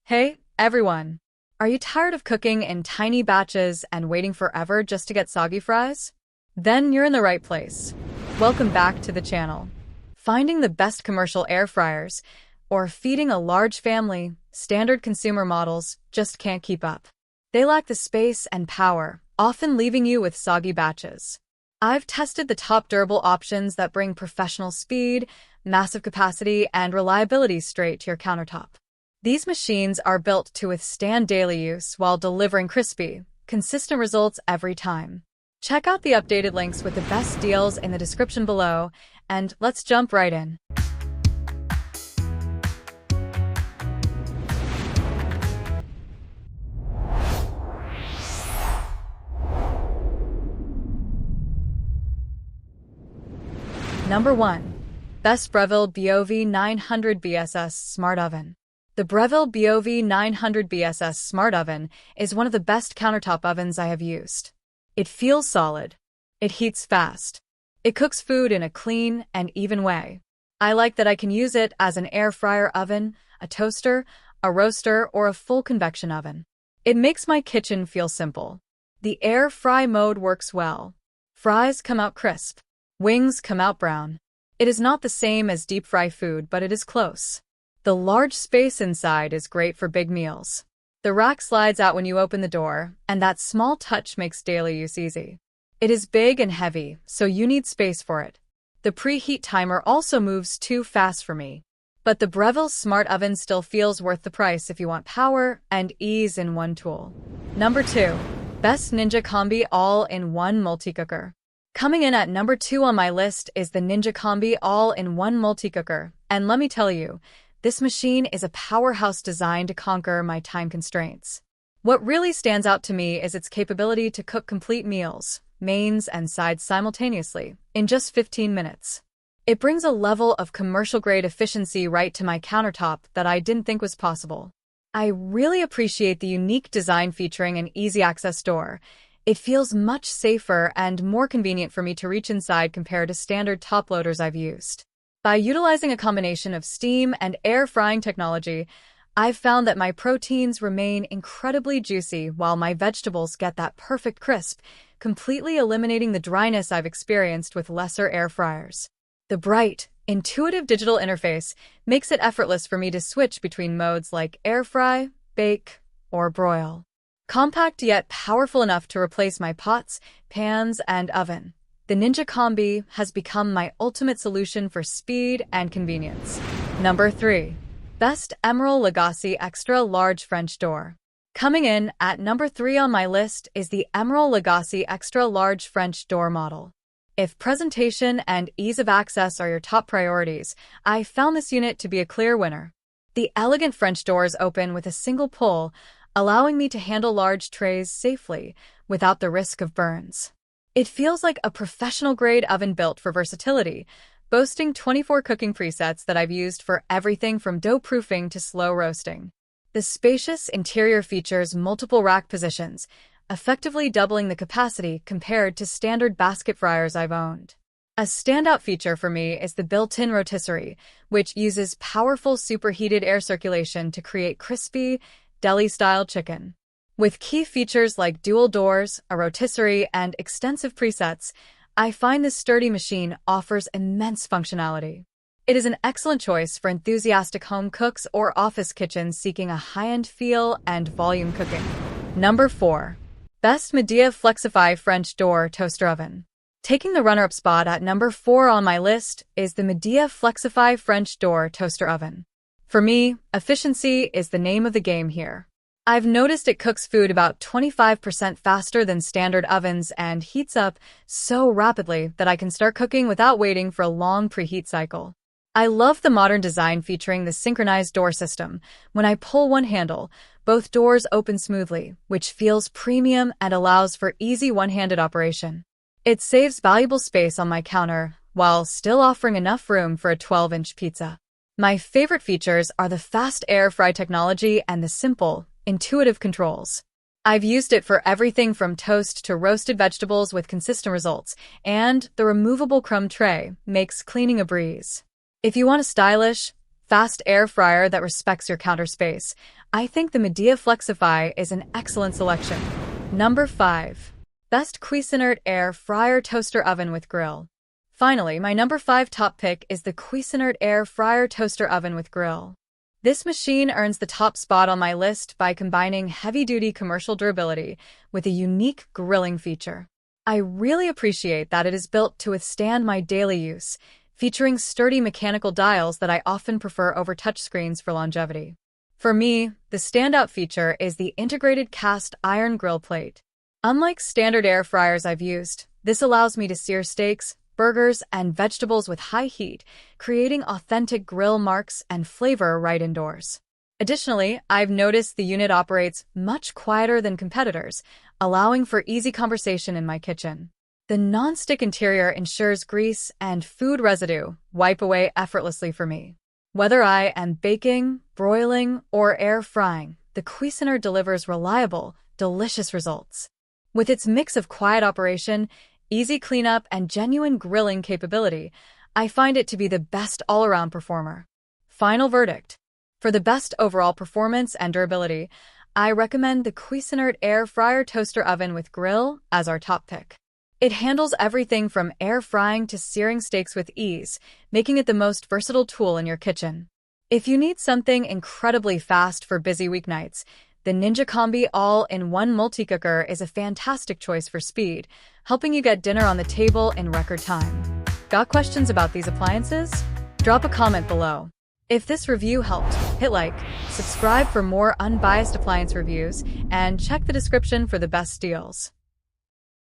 Hey, everyone! Are you tired of cooking in tiny batches and waiting forever just to get soggy fries? Then you're in the right place. Welcome back to the channel. Finding the best commercial air fryers or feeding a large family, standard consumer models just can't keep up. They lack the space and power, often leaving you with soggy batches. I've tested the top durable options that bring professional speed, massive capacity, and reliability straight to your countertop. These machines are built to withstand daily use while delivering crispy, consistent results every time. Check out the updated links with the best deals in the description below, and let's jump right in. Number 1. Best Breville BOV 900 BSS Smart Oven. The Breville BOV 900 BSS Smart Oven is one of the best countertop ovens I have used. It feels solid. It heats fast. It cooks food in a clean and even way. I like that I can use it as an air fryer oven, a toaster, a roaster, or a full convection oven. It makes my kitchen feel simple. The air fry mode works well. Fries come out crisp. Wings come out brown. It is not the same as deep fry food, but it is close. The large space inside is great for big meals. The rack slides out when you open the door, and that small touch makes daily use easy. It is big and heavy, so you need space for it. The preheat timer also moves too fast for me. But the Breville Smart Oven still feels worth the price if you want power and ease in one tool. Number 2. Best Ninja Combi All-in-One Multicooker. Coming in at number 2 on my list is the Ninja Combi All-in-One Multicooker, and let me tell you, this machine is a powerhouse designed to conquer my time constraints. What really stands out to me is its capability to cook complete meals, mains, and sides simultaneously, in just 15 minutes. It brings a level of commercial-grade efficiency right to my countertop that I didn't think was possible. I really appreciate the unique design featuring an easy-access door. It feels much safer and more convenient for me to reach inside compared to standard top loaders I've used. By utilizing a combination of steam and air frying technology, I've found that my proteins remain incredibly juicy while my vegetables get that perfect crisp, completely eliminating the dryness I've experienced with lesser air fryers. The bright, intuitive digital interface makes it effortless for me to switch between modes like air fry, bake, or broil. Compact yet powerful enough to replace my pots, pans, and oven, the Ninja Combi has become my ultimate solution for speed and convenience. Number 3. Best Emeril Lagasse Extra Large French Door. Coming in at number 3 on my list is the Emeril Lagasse Extra Large French Door model. If presentation and ease of access are your top priorities, I found this unit to be a clear winner. The elegant French doors open with a single pull, allowing me to handle large trays safely without the risk of burns. It feels like a professional-grade oven built for versatility, boasting 24 cooking presets that I've used for everything from dough proofing to slow roasting. The spacious interior features multiple rack positions, effectively doubling the capacity compared to standard basket fryers I've owned. A standout feature for me is the built-in rotisserie, which uses powerful superheated air circulation to create crispy, deli-style chicken. With key features like dual doors, a rotisserie, and extensive presets, I find this sturdy machine offers immense functionality. It is an excellent choice for enthusiastic home cooks or office kitchens seeking a high-end feel and volume cooking. Number 4. Best Midea Flexify French Door Toaster Oven. Taking the runner-up spot at number 4 on my list is the Midea Flexify French Door Toaster Oven. For me, efficiency is the name of the game here. I've noticed it cooks food about 25% faster than standard ovens and heats up so rapidly that I can start cooking without waiting for a long preheat cycle. I love the modern design featuring the synchronized door system. When I pull one handle, both doors open smoothly, which feels premium and allows for easy one-handed operation. It saves valuable space on my counter while still offering enough room for a 12-inch pizza. My favorite features are the fast air fry technology and the simple, intuitive controls. I've used it for everything from toast to roasted vegetables with consistent results, and the removable crumb tray makes cleaning a breeze. If you want a stylish, fast air fryer that respects your counter space, I think the Midea Flexify is an excellent selection. Number 5. Best Cuisinart Air Fryer Toaster Oven with Grill. Finally, my number 5 top pick is the Cuisinart Air Fryer Toaster Oven with Grill. This machine earns the top spot on my list by combining heavy-duty commercial durability with a unique grilling feature. I really appreciate that it is built to withstand my daily use, featuring sturdy mechanical dials that I often prefer over touchscreens for longevity. For me, the standout feature is the integrated cast iron grill plate. Unlike standard air fryers I've used, this allows me to sear steaks, burgers, and vegetables with high heat, creating authentic grill marks and flavor right indoors. Additionally, I've noticed the unit operates much quieter than competitors, allowing for easy conversation in my kitchen. The non-stick interior ensures grease and food residue wipe away effortlessly for me. Whether I am baking, broiling, or air frying, the Cuisinart delivers reliable, delicious results. With its mix of quiet operation, easy cleanup, and genuine grilling capability, I find it to be the best all-around performer. Final verdict. For the best overall performance and durability, I recommend the Cuisinart Air Fryer Toaster Oven with Grill as our top pick. It handles everything from air frying to searing steaks with ease, making it the most versatile tool in your kitchen. If you need something incredibly fast for busy weeknights, the Ninja Combi all-in-one multicooker is a fantastic choice for speed, helping you get dinner on the table in record time. Got questions about these appliances? Drop a comment below. If this review helped, hit like, subscribe for more unbiased appliance reviews, and check the description for the best deals.